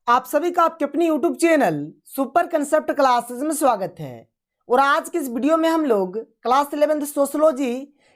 आप सभी का आपके अपनी YouTube channel super concept classes में स्वागत है। और आज की इस वीडियो में हम लोग क्लास 11th सोशोलॉजी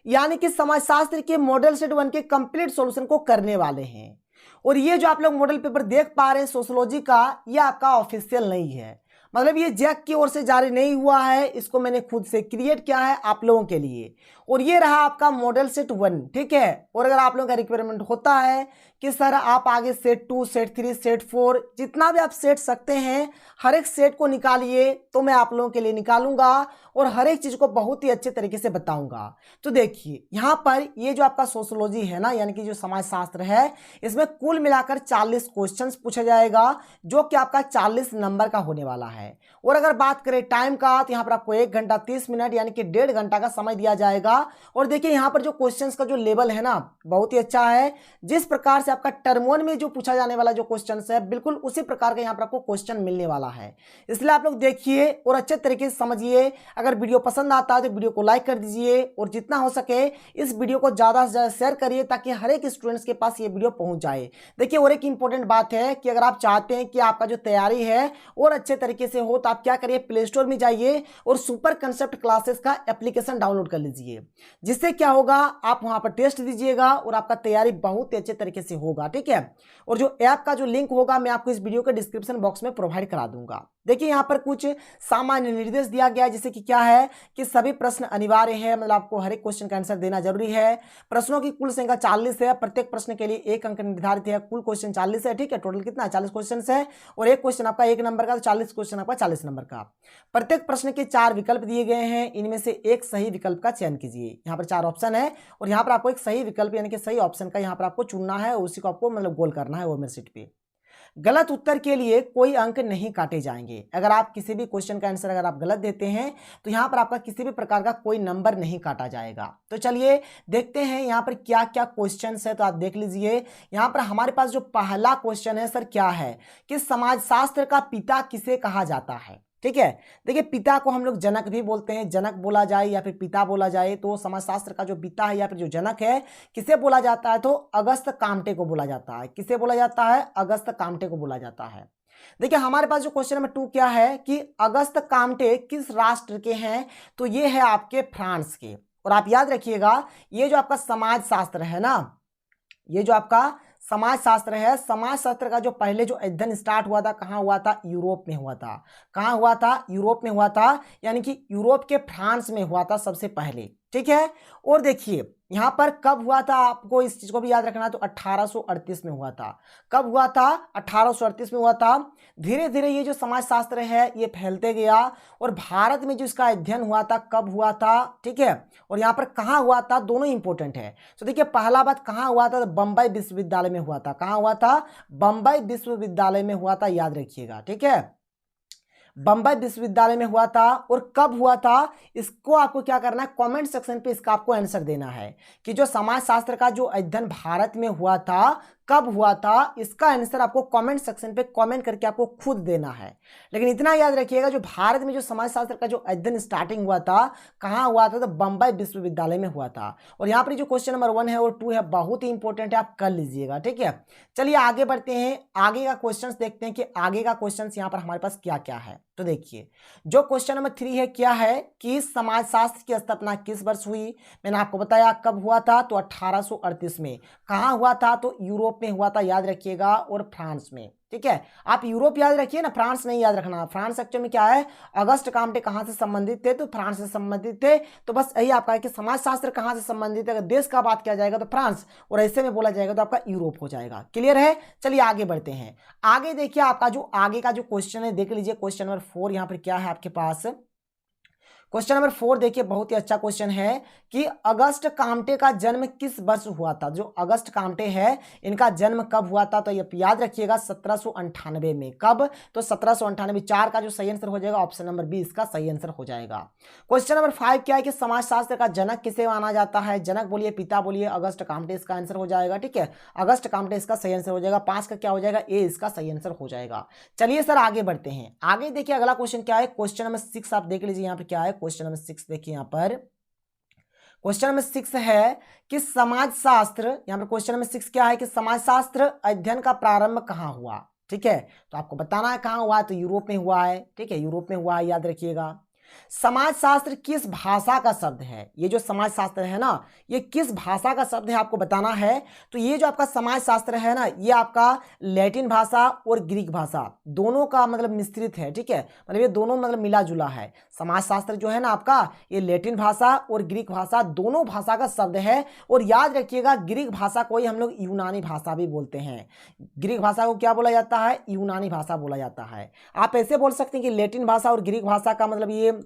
यानी कि समाजशास्त्र के मॉडल सेट 1 के कंप्लीट सॉल्यूशन को करने वाले हैं। और ये जो आप लोग मॉडल पेपर देख पा रहे हैं सोशोलॉजी का, ये आपका ऑफिशियल नहीं है, मतलब ये जैक की ओर से जारी नहीं हुआ है, इसको मैंने खुद से क्रिएट किया है आप लोगों के लिए। और ये रहा आपका मॉडल सेट 1, ठीक है। और अगर आप लोगों का रिक्वायरमेंट होता है कि सर आप आगे सेट 2, सेट 3, सेट 4 जितना भी आप सेट सकते हैं हर एक सेट को निकालिए, तो मैं आप लोगों के लिए निकालूंगा और हर एक चीज को बहुत ही अच्छे तरीके से बताऊंगा। तो देखिए यहाँ पर ये जो आपका सोशोलॉजी है ना, यानी कि जो समाजशास्त्र है, इसमें कुल मिलाकर 40 क्वेश्चंस पूछा जाएगा, जो कि आपका 40 नंबर का होने वाला है। और अगर बात करें टाइम का, तो यहाँ पर आपको 1 घंटा 30 मिनट यानी कि 1.5 घंटा का समय दिया जाएगा। और देखिए यहाँ पर जो क्वेश्चंस का जो लेवल है ना, बहुत ही अच्छा है। जिस प्रकार से आपका टर्म 1 में जो पूछा जाने वाला जो क्वेश्चंस है, बिल्कुल उसी प्रकार का यहाँ पर आपको क्वेश्चन मिलने वाला है। इसलिए आप लोग देखिए और अच्छे तरीके से समझिए। अगर वीडियो पसंद आता है तो वीडियो को लाइक कर दीजिए और जितना हो सके इस वीडियो को ज्यादा से ज्यादा शेयर करिए, ताकि हर एक स्टूडेंट्स के पास ये वीडियो पहुंच जाए। देखिए और एक इंपॉर्टेंट बात है कि अगर आप चाहते हैं कि आपका जो तैयारी है और अच्छे तरीके से हो, तो आप क्या करिए, प्ले स्टोर में जाइए और सुपर कंसेप्ट क्लासेस का एप्लीकेशन डाउनलोड कर लीजिए। जिससे क्या होगा, आप वहां पर टेस्ट दीजिएगा और आपका तैयारी बहुत ही अच्छे तरीके से होगा, ठीक है। और जो ऐप का जो लिंक होगा मैं आपको इस वीडियो के डिस्क्रिप्शन बॉक्स में प्रोवाइड करा दूंगा। देखिए यहाँ पर कुछ सामान्य निर्देश दिया गया है, जैसे कि क्या है कि सभी प्रश्न अनिवार्य है, मतलब आपको हर एक क्वेश्चन का आंसर देना जरूरी है। प्रश्नों की कुल संख्या 40 है, प्रत्येक प्रश्न के लिए 1 अंक निर्धारित है। कुल क्वेश्चन 40 है, ठीक है। टोटल कितना 40 क्वेश्चन है और एक क्वेश्चन आपका 1 नंबर का, तो 40 क्वेश्चन आपका 40 नंबर का। प्रत्येक प्रश्न के 4 विकल्प दिए गए हैं, इनमें से एक सही विकल्प का चयन कीजिए। यहाँ पर 4 ऑप्शन है और यहाँ पर आपको एक सही विकल्प यानी कि सही ऑप्शन का यहाँ पर आपको चुनना है, उसी को आपको मतलब गोल करना है वो मेरे सीट पे। गलत उत्तर के लिए कोई अंक नहीं काटे जाएंगे। अगर आप किसी भी क्वेश्चन का आंसर अगर आप गलत देते हैं तो यहाँ पर आपका किसी भी प्रकार का कोई नंबर नहीं काटा जाएगा। तो चलिए देखते हैं यहाँ पर क्या क्या क्वेश्चन है, तो आप देख लीजिए। यहाँ पर हमारे पास जो पहला क्वेश्चन है सर, क्या है कि समाजशास्त्र का पिता किसे कहा जाता है, ठीक है। देखिए पिता को हम लोग जनक भी बोलते हैं, जनक बोला जाए या फिर पिता बोला जाए, तो समाजशास्त्र का जो पिता है या फिर जो जनक है किसे बोला जाता है, तो अगस्त काम्टे को बोला जाता है। किसे बोला जाता है, अगस्त काम्टे को बोला जाता है। देखिए हमारे पास जो क्वेश्चन नंबर 2 क्या है कि अगस्त काम्टे किस राष्ट्र के हैं, तो ये है आपके फ्रांस के। और आप याद रखिएगा ये जो आपका समाजशास्त्र है ना, ये जो आपका समाजशास्त्र है, समाजशास्त्र का जो पहले जो अध्ययन स्टार्ट हुआ था, कहाँ हुआ था, यूरोप में हुआ था। कहाँ हुआ था, यूरोप में हुआ था, यानी कि यूरोप के फ्रांस में हुआ था सबसे पहले, ठीक है। और देखिए यहां पर कब हुआ था, आपको इस चीज को भी याद रखना है, तो 1838 में हुआ था। कब हुआ था, 1838 में हुआ था। धीरे धीरे ये जो समाजशास्त्र है ये फैलते गया और भारत में जो इसका अध्ययन हुआ था कब हुआ था, ठीक है। और यहाँ पर कहाँ हुआ था, दोनों इंपॉर्टेंट है। तो देखिए पहला बात कहाँ हुआ था, तो बंबई विश्वविद्यालय में हुआ था। कहाँ हुआ था, बंबई विश्वविद्यालय में हुआ था, याद रखिएगा, ठीक है। बंबई विश्वविद्यालय में हुआ था। और कब हुआ था, इसको आपको क्या करना है, कमेंट सेक्शन पे इसका आपको आंसर देना है कि जो समाजशास्त्र का जो अध्ययन भारत में हुआ था कब हुआ था, इसका आंसर आपको कमेंट सेक्शन पे कमेंट करके आपको खुद देना है। लेकिन इतना याद रखिएगा जो भारत में जो समाजशास्त्र का जो अध्ययन स्टार्टिंग हुआ था कहाँ हुआ था, तो बंबई विश्वविद्यालय में हुआ था। और यहाँ पर जो क्वेश्चन नंबर 1 है और 2 है बहुत ही इंपॉर्टेंट है, आप कर लीजिएगा, ठीक है। चलिए आगे बढ़ते हैं, आगे का क्वेश्चन देखते हैं कि आगे का क्वेश्चन यहाँ पर हमारे पास क्या क्या है। तो देखिए जो क्वेश्चन नंबर 3 है, क्या है कि समाजशास्त्र की स्थापना किस वर्ष हुई। मैंने आपको बताया कब हुआ था, तो 1838 में। कहाँ हुआ था, तो यूरोप में हुआ था, याद रखिएगा, और फ्रांस में, ठीक है। आप यूरोप याद रखिए ना, फ्रांस नहीं याद रखना। फ्रांस एक्चुअल में क्या है, अगस्त काम्टे कहाँ से संबंधित थे, तो फ्रांस से संबंधित थे। तो बस यही आपका है कि समाजशास्त्र कहाँ से संबंधित है, अगर देश का बात किया जाएगा तो फ्रांस, और ऐसे में बोला जाएगा तो आपका यूरोप हो जाएगा। क्लियर है। चलिए आगे बढ़ते हैं। आगे देखिए आपका जो आगे का जो क्वेश्चन है देख लीजिए, क्वेश्चन नंबर 4 यहाँ पर क्या है आपके पास। क्वेश्चन नंबर 4 देखिए बहुत ही अच्छा क्वेश्चन है कि अगस्त काम्टे का जन्म किस वर्ष हुआ था। जो अगस्त काम्टे है इनका जन्म कब हुआ था, तो ये याद रखिएगा 1798 में। कब, तो 1798। 4 का जो सही आंसर हो जाएगा ऑप्शन नंबर बी इसका सही आंसर हो जाएगा। क्वेश्चन नंबर 5 क्या है कि समाजशास्त्र का जनक किसे माना जाता है। जनक बोलिए, पिता बोलिए, अगस्त काम्टे इसका आंसर हो जाएगा, ठीक है। अगस्त काम्टे इसका सही आंसर हो जाएगा। 5 का क्या हो जाएगा, ए इसका सही आंसर हो जाएगा। चलिए सर आगे बढ़ते हैं। आगे देखिए अगला क्वेश्चन क्या है, क्वेश्चन नंबर 6 आप देख लीजिए यहाँ पे क्या है। क्वेश्चन नंबर 6 देखिए यहाँ पर, क्वेश्चन नंबर 6 है कि समाजशास्त्र, यहाँ पर क्वेश्चन नंबर 6 क्या है कि समाजशास्त्र अध्ययन का प्रारंभ कहाँ हुआ, ठीक है, तो आपको बताना है कहाँ हुआ है, तो यूरोप में हुआ है। ठीक है, यूरोप में हुआ है, याद रखिएगा। समाजशास्त्र किस भाषा का शब्द है? ये जो समाजशास्त्र है ना, ये किस भाषा का शब्द है आपको बताना है। तो ये जो आपका समाजशास्त्र है ना, ये आपका लैटिन भाषा और ग्रीक भाषा दोनों का मतलब मिश्रित है। ठीक है, मतलब ये दोनों मतलब मिला जुला है। समाजशास्त्र जो है ना आपका, ये लैटिन भाषा और ग्रीक भाषा दोनों भाषा का शब्द है। और याद रखिएगा, ग्रीक भाषा को ही हम लोग यूनानी भाषा भी बोलते हैं। ग्रीक भाषा को क्या बोला जाता है? यूनानी भाषा बोला जाता है। आप ऐसे बोल सकते हैं कि लैटिन भाषा और ग्रीक भाषा का मतलब ये,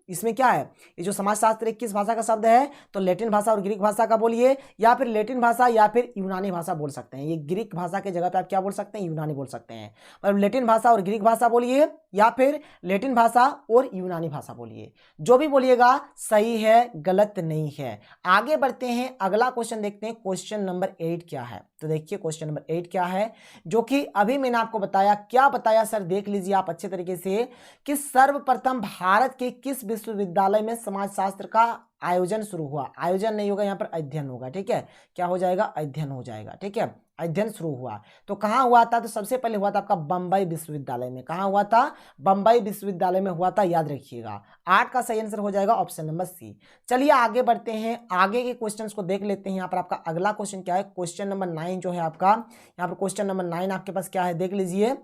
इसमें क्या है, ये जो समाजशास्त्र किस भाषा का शब्द है, तो लैटिन भाषा और ग्रीक भाषा का बोलिए, या फिर लैटिन भाषा या फिर यूनानी भाषा बोल सकते हैं। ये ग्रीक भाषा के जगह पे आप क्या बोल सकते हैं? यूनानी बोल सकते हैं। मतलब लैटिन भाषा और ग्रीक भाषा बोलिए, या फिर लैटिन भाषा और यूनानी भाषा बोलिए, जो भी बोलिएगा सही है, गलत नहीं है। आगे बढ़ते हैं, अगला क्वेश्चन देखते हैं। क्वेश्चन नंबर 8 क्या है? तो देखिए क्वेश्चन नंबर 8 क्या है, जो कि अभी मैंने आपको बताया। क्या बताया सर? देख लीजिए आप अच्छे तरीके से कि सर्वप्रथम भारत के किस विश्वविद्यालय में समाजशास्त्र का आयोजन शुरू हुआ? आयोजन नहीं होगा, यहाँ पर अध्ययन होगा। ठीक है, क्या हो जाएगा? अध्ययन हो जाएगा। ठीक है, अध्ययन शुरू हुआ तो कहाँ हुआ था? तो सबसे पहले हुआ था आपका बंबई विश्वविद्यालय में। कहाँ हुआ था? बंबई विश्वविद्यालय में हुआ था, याद रखिएगा। 8 का सही आंसर हो जाएगा ऑप्शन नंबर सी। चलिए आगे बढ़ते हैं, आगे के क्वेश्चंस को देख लेते हैं। यहाँ पर आपका अगला क्वेश्चन क्या है? क्वेश्चन नंबर 9 जो है आपका, यहाँ पर क्वेश्चन नंबर 9 आपके पास क्या है, देख लीजिए।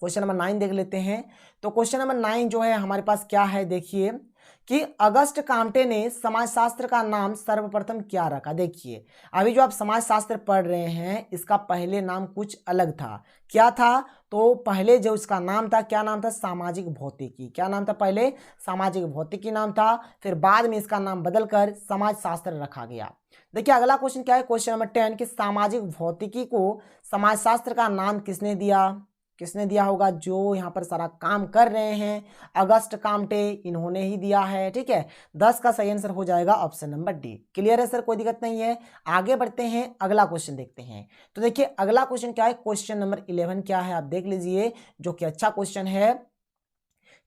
क्वेश्चन नंबर 9 देख लेते हैं। तो क्वेश्चन नंबर 9 जो है हमारे पास क्या है, देखिए कि अगस्ट काम्टे ने समाजशास्त्र का नाम सर्वप्रथम क्या रखा? देखिए अभी जो आप समाजशास्त्र पढ़ रहे हैं, इसका पहले नाम कुछ अलग था। क्या था? तो पहले जो इसका नाम था, क्या नाम था? सामाजिक भौतिकी। क्या नाम था? पहले सामाजिक भौतिकी नाम था, फिर बाद में इसका नाम बदलकर समाजशास्त्र रखा गया। देखिए अगला क्वेश्चन क्या है, क्वेश्चन नंबर 10 कि सामाजिक भौतिकी को समाजशास्त्र का नाम किसने दिया? किसने दिया होगा? जो यहाँ पर सारा काम कर रहे हैं, अगस्ट काम्टे, इन्होंने ही दिया है। ठीक है, 10 का सही आंसर हो जाएगा ऑप्शन नंबर डी। क्लियर है सर? कोई दिक्कत नहीं है। आगे बढ़ते हैं, अगला क्वेश्चन देखते हैं। तो देखिए अगला क्वेश्चन क्या है, क्वेश्चन नंबर 11 क्या है, आप देख लीजिए, जो कि अच्छा क्वेश्चन है।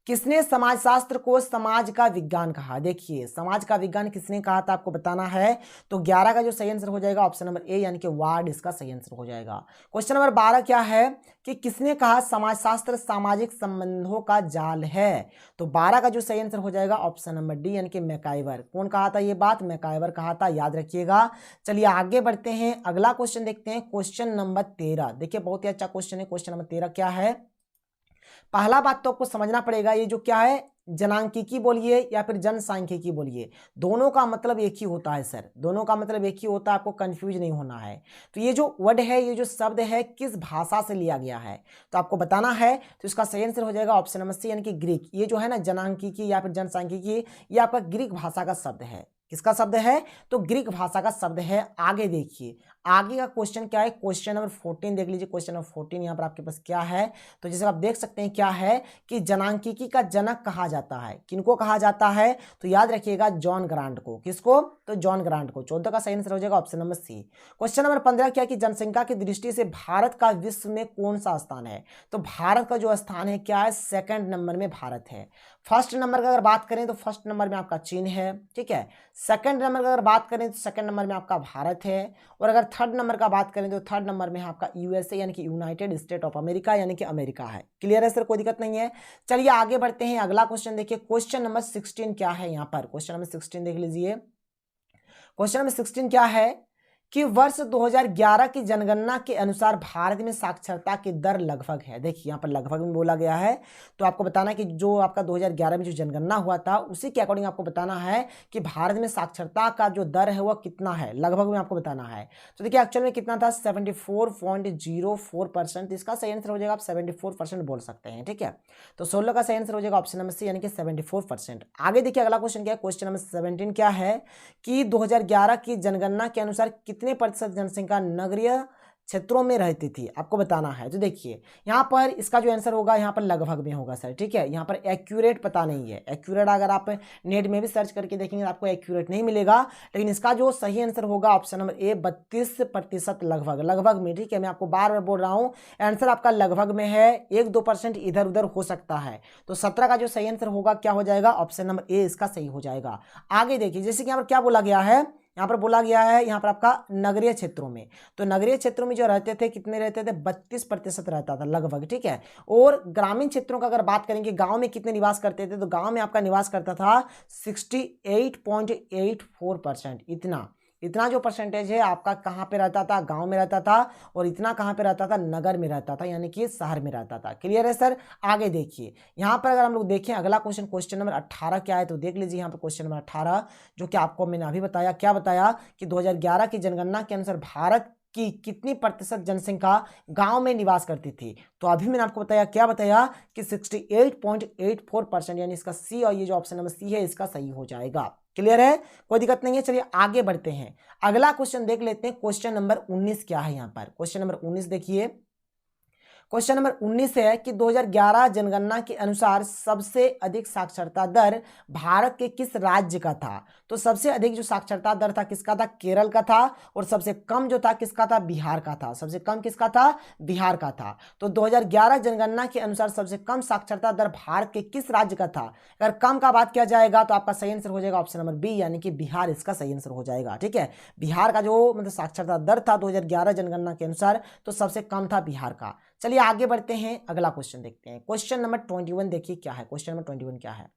किसने समाजशास्त्र को समाज का विज्ञान कहा? देखिए समाज का विज्ञान किसने कहा था आपको बताना है। तो 11 का जो सही आंसर हो जाएगा ऑप्शन नंबर ए, यानी कि वार्ड इसका सही आंसर हो जाएगा। क्वेश्चन नंबर 12 क्या है कि किसने कहा समाजशास्त्र सामाजिक संबंधों का जाल है? तो 12 का जो सही आंसर हो जाएगा ऑप्शन नंबर डी, यानी कि मैकाइवर। कौन कहा था ये बात? मैकाइवर कहा था, याद रखिएगा। चलिए आगे बढ़ते हैं, अगला क्वेश्चन देखते हैं। क्वेश्चन नंबर 13 देखिए, बहुत ही अच्छा क्वेश्चन है। क्वेश्चन नंबर 13 क्या है? पहला बात तो आपको समझना पड़ेगा, ये जो क्या है, जनांकिकी बोलिए या फिर जनसांख्यिकी बोलिए, दोनों का मतलब एक ही होता है सर। दोनों का मतलब एक ही होता है, आपको कंफ्यूज नहीं होना है। तो ये जो वर्ड है, ये जो शब्द है, किस भाषा से लिया गया है तो आपको बताना है। तो इसका सही आंसर हो जाएगा ऑप्शन नंबर सी, यानी कि ग्रीक। ये जो है ना जनांकिकी या फिर जनसांख्यिकी, ये आपका ग्रीक भाषा का शब्द है। किसका शब्द है? तो ग्रीक भाषा का शब्द है। आगे देखिए, आगे का क्वेश्चन क्या है, क्वेश्चन नंबर 14 देख लीजिए। क्वेश्चन नंबर 14 यहाँ पर आपके पास क्या है, तो जैसे आप देख सकते हैं क्या है कि जनांकिकी का जनक कहा जाता है। किनको कहा जाता है? तो याद रखिएगा जॉन ग्रांट को। किसको? तो जॉन ग्रांट को। 14 का सही आंसर हो जाएगा option number C. Question number 15 क्या कि जनसंख्या की दृष्टि से भारत का विश्व में कौन सा स्थान है? तो भारत का जो स्थान है क्या है, सेकंड नंबर में भारत है। फर्स्ट नंबर का अगर बात करें तो फर्स्ट नंबर में आपका चीन है। ठीक है, सेकंड नंबर का अगर बात करें तो सेकंड नंबर में आपका भारत है, और अगर थर्ड नंबर का बात करें तो थर्ड नंबर में आपका यूएसए यानी कि यूनाइटेड स्टेट ऑफ अमेरिका यानी कि अमेरिका है। क्लियर है सर? कोई दिक्कत नहीं है। चलिए आगे बढ़ते हैं, अगला क्वेश्चन देखिए। क्वेश्चन नंबर 16 क्या है यहाँ पर? क्वेश्चन नंबर 16 देख लीजिए। क्वेश्चन नंबर 16 क्या है कि वर्ष 2011 की जनगणना के अनुसार भारत में साक्षरता की दर लगभग है। देखिए यहाँ पर लगभग में बोला गया है, तो आपको बताना है कि जो आपका 2011 में जो जनगणना हुआ था उसी के अकॉर्डिंग आपको बताना है कि भारत में साक्षरता का जो दर है वह कितना है, लगभग में आपको बताना है। तो देखिए एक्चुअल में कितना था, 74.04%। इसका सही आंसर हो जाएगा, आप 74% बोल सकते हैं। ठीक है, तो 16 का सही आंसर हो जाएगा ऑप्शन नंबर सी, यानी कि 74%। आगे देखिए अगला क्वेश्चन क्या है, क्वेश्चन नंबर 17 क्या है कि 2011 की जनगणना के अनुसार कितने प्रतिशत जनसंख्या नगरीय क्षेत्रों में रहती थी, आपको बताना है। तो देखिए यहाँ पर इसका जो आंसर होगा यहाँ पर लगभग में होगा सर। ठीक है, यहाँ पर एक्यूरेट पता नहीं है। एक्यूरेट अगर आप नेट में भी सर्च करके देखेंगे तो आपको एक्यूरेट नहीं मिलेगा, लेकिन इसका जो सही आंसर होगा ऑप्शन नंबर ए, 32% लगभग। लगभग में, ठीक है, मैं आपको बार बार बोल रहा हूँ, आंसर आपका लगभग में है। 1-2% इधर उधर हो सकता है। तो 17 का जो सही आंसर होगा क्या हो जाएगा, ऑप्शन नंबर ए इसका सही हो जाएगा। आगे देखिए, जैसे कि यहाँ पर क्या बोला गया है यहाँ पर बोला गया है यहाँ पर आपका नगरीय क्षेत्रों में। तो नगरीय क्षेत्रों में जो रहते थे कितने रहते थे, 32% रहता था लगभग, ठीक है। और ग्रामीण क्षेत्रों का अगर बात करेंगे, गांव में कितने निवास करते थे, तो गांव में आपका निवास करता था 68.84%। इतना जो परसेंटेज है आपका कहाँ पे रहता था, गांव में रहता था, और इतना कहाँ पे रहता था, नगर में रहता था, यानी कि शहर में रहता था। क्लियर है सर। आगे देखिए यहाँ पर अगर हम लोग देखें अगला क्वेश्चन, क्वेश्चन नंबर 18 क्या है, तो देख लीजिए यहाँ पर क्वेश्चन नंबर 18, जो कि आपको मैंने अभी बताया। क्या बताया कि 2011 की जनगणना के अनुसार भारत की कितनी प्रतिशत जनसंख्या गांव में निवास करती थी, तो अभी मैंने आपको बताया, क्या बताया कि 68.84%, यानी इसका सी, और ये जो ऑप्शन नंबर सी है इसका सही हो जाएगा। क्लियर है, कोई दिक्कत नहीं है। चलिए आगे बढ़ते हैं, अगला क्वेश्चन देख लेते हैं। क्वेश्चन नंबर 19 क्या है यहाँ पर, क्वेश्चन नंबर 19 देखिए। क्वेश्चन नंबर 19 है कि 2011 जनगणना के अनुसार सबसे अधिक साक्षरता दर भारत के किस राज्य का था, तो सबसे अधिक जो साक्षरता दर था किसका था, केरल का था, और सबसे कम जो था किसका था, बिहार का था। सबसे कम किसका था, बिहार का था। तो 2011 जनगणना के अनुसार सबसे कम साक्षरता दर भारत के किस राज्य का था। अगर कम का बात किया जाएगा तो आपका सही आंसर हो जाएगा ऑप्शन नंबर बी, यानी कि बिहार इसका सही आंसर हो जाएगा। ठीक है, बिहार का जो मतलब साक्षरता दर था 2011 जनगणना के अनुसार, तो सबसे कम था बिहार का। चलिए आगे बढ़ते हैं, अगला क्वेश्चन देखते हैं। क्वेश्चन नंबर 21 देखिए क्या है, क्वेश्चन नंबर 21 क्या है।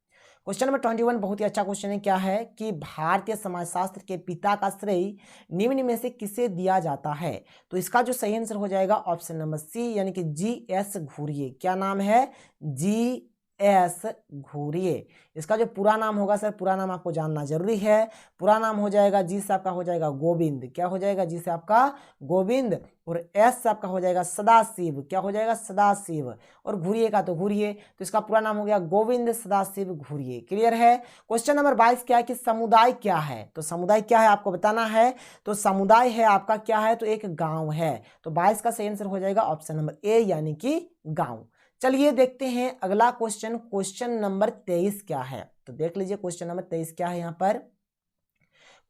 क्वेश्चन नंबर 21 बहुत ही अच्छा क्वेश्चन है। क्या है कि भारतीय समाजशास्त्र के पिता का श्रेय निम्न में से किसे दिया जाता है, तो इसका जो सही आंसर हो जाएगा ऑप्शन नंबर सी, यानी कि GS घुरिये। क्या नाम है, GS घुरिये। इसका जो पूरा नाम होगा सर, पूरा नाम आपको जानना जरूरी है। पूरा नाम हो जाएगा, जी से आपका हो जाएगा गोविंद। क्या हो जाएगा, जी से आपका गोविंद, और एस से आपका हो जाएगा सदाशिव। क्या हो जाएगा, सदाशिव, और घुरिये का तो घुरिये, तो इसका पूरा नाम हो गया गोविंद सदाशिव घुरिये। क्लियर है। क्वेश्चन नंबर 22 क्या है कि समुदाय क्या है, तो समुदाय क्या है आपको बताना है। तो समुदाय है आपका क्या है, तो एक गांव है। तो 22 का सही आंसर हो जाएगा ऑप्शन नंबर ए, यानी कि गांव। चलिए देखते हैं अगला क्वेश्चन, क्वेश्चन नंबर 23 क्या है, तो देख लीजिए क्वेश्चन नंबर 23 क्या है यहाँ पर।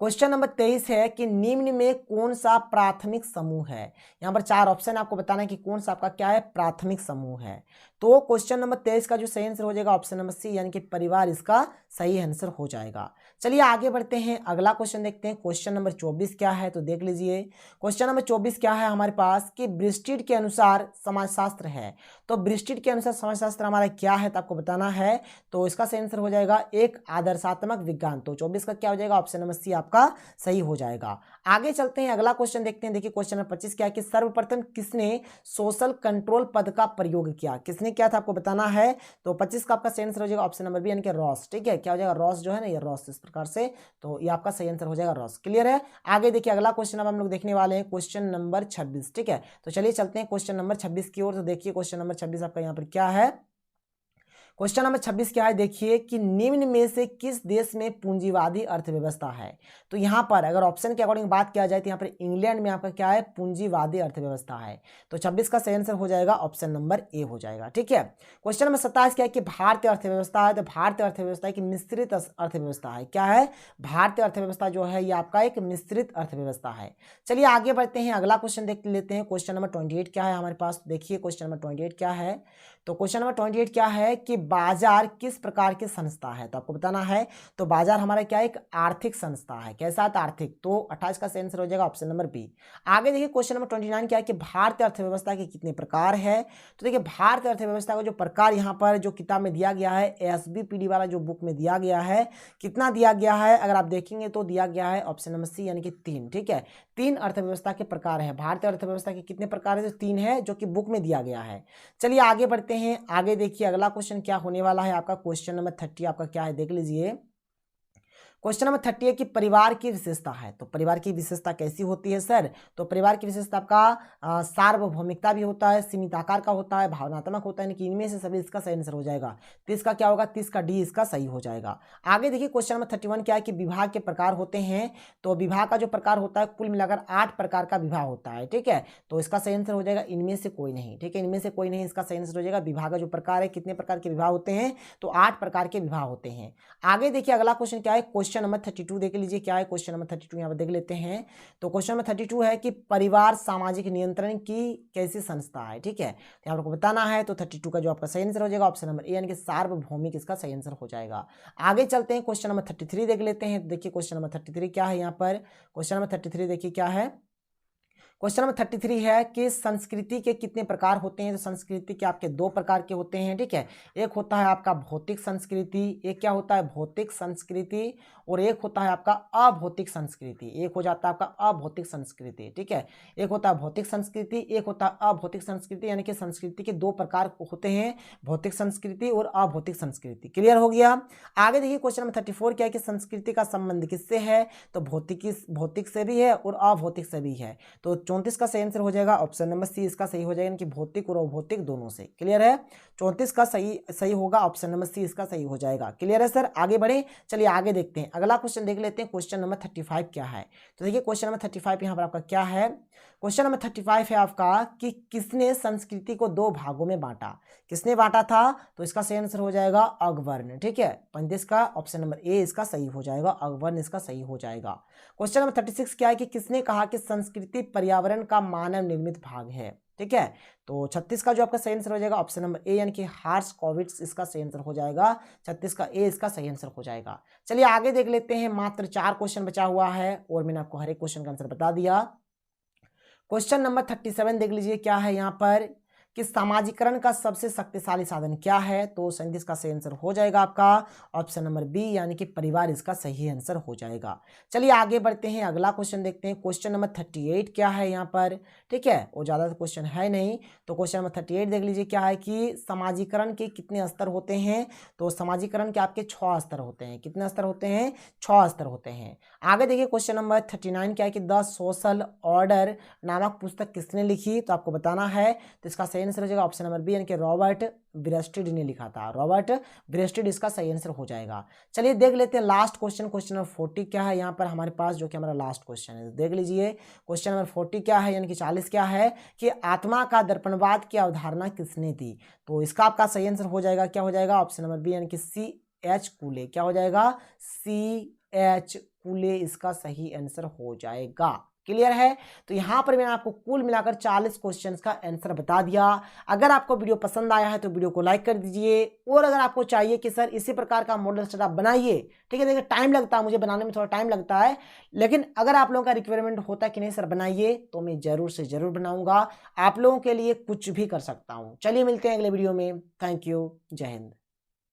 क्वेश्चन नंबर 23 है कि निम्न में कौन सा प्राथमिक समूह है। यहाँ पर 4 ऑप्शन आपको बताना है कि कौन सा आपका क्या है, प्राथमिक समूह है। तो क्वेश्चन नंबर 23 का जो सही आंसर हो जाएगा ऑप्शन नंबर सी, यानी कि परिवार इसका सही आंसर हो जाएगा। चलिए आगे बढ़ते हैं, अगला क्वेश्चन देखते हैं। क्वेश्चन नंबर 24 क्या है, तो देख लीजिए क्वेश्चन नंबर 24 क्या है हमारे पास कि ब्रिस्टिड के अनुसार समाजशास्त्र है। तो ब्रिस्टिड के अनुसार समाजशास्त्र हमारा क्या है, तो आपको बताना है। तो इसका सही आंसर हो जाएगा एक आदर्शात्मक विज्ञान। तो 24 का क्या हो जाएगा, ऑप्शन नंबर सी आपका सही हो जाएगा। आगे चलते हैं, अगला क्वेश्चन देखते हैं। देखिए क्वेश्चन नंबर 25 क्या है कि सर्वप्रथम किसने सोशल कंट्रोल पद का प्रयोग किया, किसने किया था आपको बताना है। तो 25 का आपका सही आंसर हो जाएगा ऑप्शन नंबर बी, यानी कि रॉस। ठीक है, क्या हो जाएगा, रॉस जो है ना, ये रॉस इस प्रकार से, तो ये आपका सही आंसर हो जाएगा रॉस। क्लियर है। आगे देखिए अगला क्वेश्चन अब हम लोग देखने वाले हैं, क्वेश्चन नंबर 26। ठीक है, तो चलिए चलते हैं क्वेश्चन नंबर 26 की ओर। तो देखिए क्वेश्चन नंबर 26 आपका यहाँ पर क्या है। क्वेश्चन नंबर 26 क्या है, देखिए कि निम्न में से किस देश में पूंजीवादी अर्थव्यवस्था है। तो यहाँ पर अगर ऑप्शन के अकॉर्डिंग बात किया जाए तो यहाँ पर इंग्लैंड में आपका क्या है, पूंजीवादी अर्थव्यवस्था है। तो 26 का सही आंसर हो जाएगा ऑप्शन नंबर ए हो जाएगा। ठीक है। क्वेश्चन नंबर 27 क्या है कि भारतीय अर्थव्यवस्था है। तो भारतीय अर्थव्यवस्था एक मिश्रित अर्थव्यवस्था है। क्या है, भारतीय अर्थव्यवस्था जो है ये आपका एक मिश्रित अर्थव्यवस्था है। चलिए आगे बढ़ते हैं, अगला क्वेश्चन देख लेते हैं। क्वेश्चन नंबर 28 क्या है हमारे पास, देखिए क्वेश्चन नंबर 28 क्या है। तो क्वेश्चन नंबर 28 क्या है कि बाजार किस प्रकार की संस्था है, तो आपको बताना है। तो बाजार हमारा क्या है, एक आर्थिक संस्था है। कैसा है, आर्थिक। तो 28 का आंसर हो जाएगा ऑप्शन नंबर बी। आगे देखिए क्वेश्चन नंबर 29 क्या है कि भारतीय अर्थव्यवस्था के कितने प्रकार है। तो देखिए भारतीय अर्थव्यवस्था का जो प्रकार यहाँ पर जो किताब में दिया गया है, SBPD वाला जो बुक में दिया गया है, कितना दिया गया है अगर आप देखेंगे तो दिया गया है ऑप्शन नंबर सी, यानी कि 3। ठीक है, 3 अर्थव्यवस्था के प्रकार है। भारतीय अर्थव्यवस्था के कितने प्रकार है, तो 3 है जो कि बुक में दिया गया है। चलिए आगे बढ़ते हैं, आगे देखिए अगला क्वेश्चन क्या होने वाला है आपका। क्वेश्चन नंबर 30 आपका क्या है, देख लीजिए। क्वेश्चन नंबर 30 है कि परिवार की विशेषता है। तो परिवार की विशेषता कैसी होती है सर। तो परिवार की विशेषता आपका सार्वभौमिकता भी होता है, सीमित आकार का होता है, भावनात्मक होता है, कि इनमें से सभी इसका सही आंसर हो जाएगा। 30 का क्या होगा, 30 का डी इसका सही हो जाएगा। आगे देखिए क्वेश्चन नंबर 31 क्या है कि विभाग के प्रकार होते हैं। तो विभाग का जो प्रकार होता है कुल मिलाकर 8 प्रकार का विभाग होता है। ठीक है, तो इसका सही आंसर हो जाएगा इनमें से कोई नहीं। ठीक है, इनमें से कोई नहीं, इसका सही आंसर हो जाएगा विभाग का जो प्रकार है, कितने प्रकार के विभाग होते हैं, तो 8 प्रकार के विभाग होते हैं। आगे देखिए अगला क्वेश्चन क्या है। क्वेश्चन क्वेश्चन नंबर 32 देख लीजिए क्या है। क्वेश्चन नंबर 32 यहाँ पर देख लेते हैं। तो क्वेश्चन नंबर 32 है कि परिवार सामाजिक नियंत्रण की कैसी संस्था है। ठीक है, तो यहाँ आपको बताना है। तो 32 का जो आपका सही आंसर हो जाएगा ऑप्शन नंबर ए यानी कि सार्वभौमिक इसका सही आंसर हो जाएगा। आगे चलते हैं, क्वेश्चन नंबर 33 देख लेते हैं। देखिए क्वेश्चन नंबर 33 क्या है यहाँ पर। क्वेश्चन नंबर 33 देखिए क्या है। क्वेश्चन नंबर 33 है कि संस्कृति के कितने प्रकार होते हैं। तो संस्कृति के आपके दो प्रकार के होते हैं। ठीक है, एक होता है आपका भौतिक संस्कृति, एक क्या होता है भौतिक संस्कृति, और एक होता है आपका अभौतिक संस्कृति। एक हो जाता है आपका अभौतिक संस्कृति। ठीक है, एक होता है भौतिक संस्कृति, एक होता है अभौतिक संस्कृति, यानी कि संस्कृति के दो प्रकार होते हैं, भौतिक संस्कृति और अभौतिक संस्कृति। क्लियर हो गया। आगे देखिए क्वेश्चन नंबर 34 क्या है कि संस्कृति का संबंध किससे है। तो भौतिक से भी है और अभौतिक से भी है। तो 34 का सही आंसर हो जाएगा ऑप्शन नंबर सी इसका सही हो जाएगा, यानी कि भौतिक और अभौतिक दोनों से। क्लियर है, 34 का सही होगा ऑप्शन नंबर सी इसका सही हो जाएगा। क्लियर है सर, आगे बढ़े। चलिए आगे देखते हैं, अगला क्वेश्चन देख लेते हैं। क्वेश्चन नंबर 35 क्या है। तो देखिए क्वेश्चन नंबर 35 यहाँ पर आपका क्या है। क्वेश्चन नंबर 35 है आपका कि किसने संस्कृति को दो भागों में बांटा। किसने बांटा था। तो इसका सही आंसर हो जाएगा अकबर। ठीक है, 35 का ऑप्शन नंबर ए इसका सही हो जाएगा, अकबर इसका सही हो जाएगा। क्वेश्चन नंबर 36 क्या है कि किसने कहा कि संस्कृति पर्यावरण का मानव निर्मित भाग है। ठीक है, तो 36 का जो आपका सही आंसर हो जाएगा ऑप्शन नंबर ए यानी कि हार्स्कोविट्ज इसका सही आंसर हो जाएगा। 36 का ए इसका सही आंसर हो जाएगा। चलिए आगे देख लेते हैं, मात्र 4 क्वेश्चन बचा हुआ है और मैंने आपको हर एक क्वेश्चन का आंसर बता दिया। क्वेश्चन नंबर 37 देख लीजिए क्या है यहाँ पर कि सामाजिकरण का सबसे शक्तिशाली साधन क्या है। तो 37 का सही आंसर हो जाएगा आपका ऑप्शन नंबर बी यानी कि परिवार इसका सही आंसर हो जाएगा। चलिए आगे बढ़ते हैं, अगला क्वेश्चन देखते हैं। क्वेश्चन नंबर 38 क्या है यहाँ पर। ठीक है, वो ज़्यादा क्वेश्चन है नहीं। तो क्वेश्चन नंबर 38 देख लीजिए क्या है कि समाजीकरण के कितने स्तर होते हैं। तो समाजीकरण के आपके 6 स्तर होते हैं। कितने स्तर होते हैं, 6 स्तर होते हैं। आगे देखिए क्वेश्चन नंबर 39 क्या है कि द सोशल ऑर्डर नामक पुस्तक किसने लिखी। तो आपको बताना है। तो इसका सही आंसर हो जाएगा ऑप्शन नंबर बी यानी कि रॉबर्ट ब्रेस्टिड ने लिखा था। रॉबर्ट ब्रेस्टिड इसका सही आंसर हो जाएगा। चलिए देख लेते हैं लास्ट क्वेश्चन। क्वेश्चन नंबर 40 क्या है यहाँ पर हमारे पास, जो कि हमारा लास्ट क्वेश्चन है। देख लीजिए क्वेश्चन नंबर 40 क्या है यानी कि 40 क्या है कि आत्मा का दर्पणवाद की अवधारणा किसने दी। तो इसका आपका सही आंसर हो जाएगा, क्या हो जाएगा ऑप्शन नंबर बी यानी कि C.H. कूले। क्या हो जाएगा, C.H. कूले इसका सही आंसर हो जाएगा। क्लियर है, तो यहां पर मैंने आपको कुल मिलाकर 40 क्वेश्चंस का आंसर बता दिया। अगर आपको वीडियो पसंद आया है तो वीडियो को लाइक कर दीजिए, और अगर आपको चाहिए कि सर इसी प्रकार का मॉडल सेट आप बनाइए, ठीक है, देखिए टाइम लगता है, मुझे बनाने में थोड़ा टाइम लगता है, लेकिन अगर आप लोगों का रिक्वायरमेंट होता है कि नहीं सर बनाइए, तो मैं जरूर से जरूर बनाऊंगा। आप लोगों के लिए कुछ भी कर सकता हूं। चलिए मिलते हैं अगले वीडियो में। थैंक यू, जय हिंद।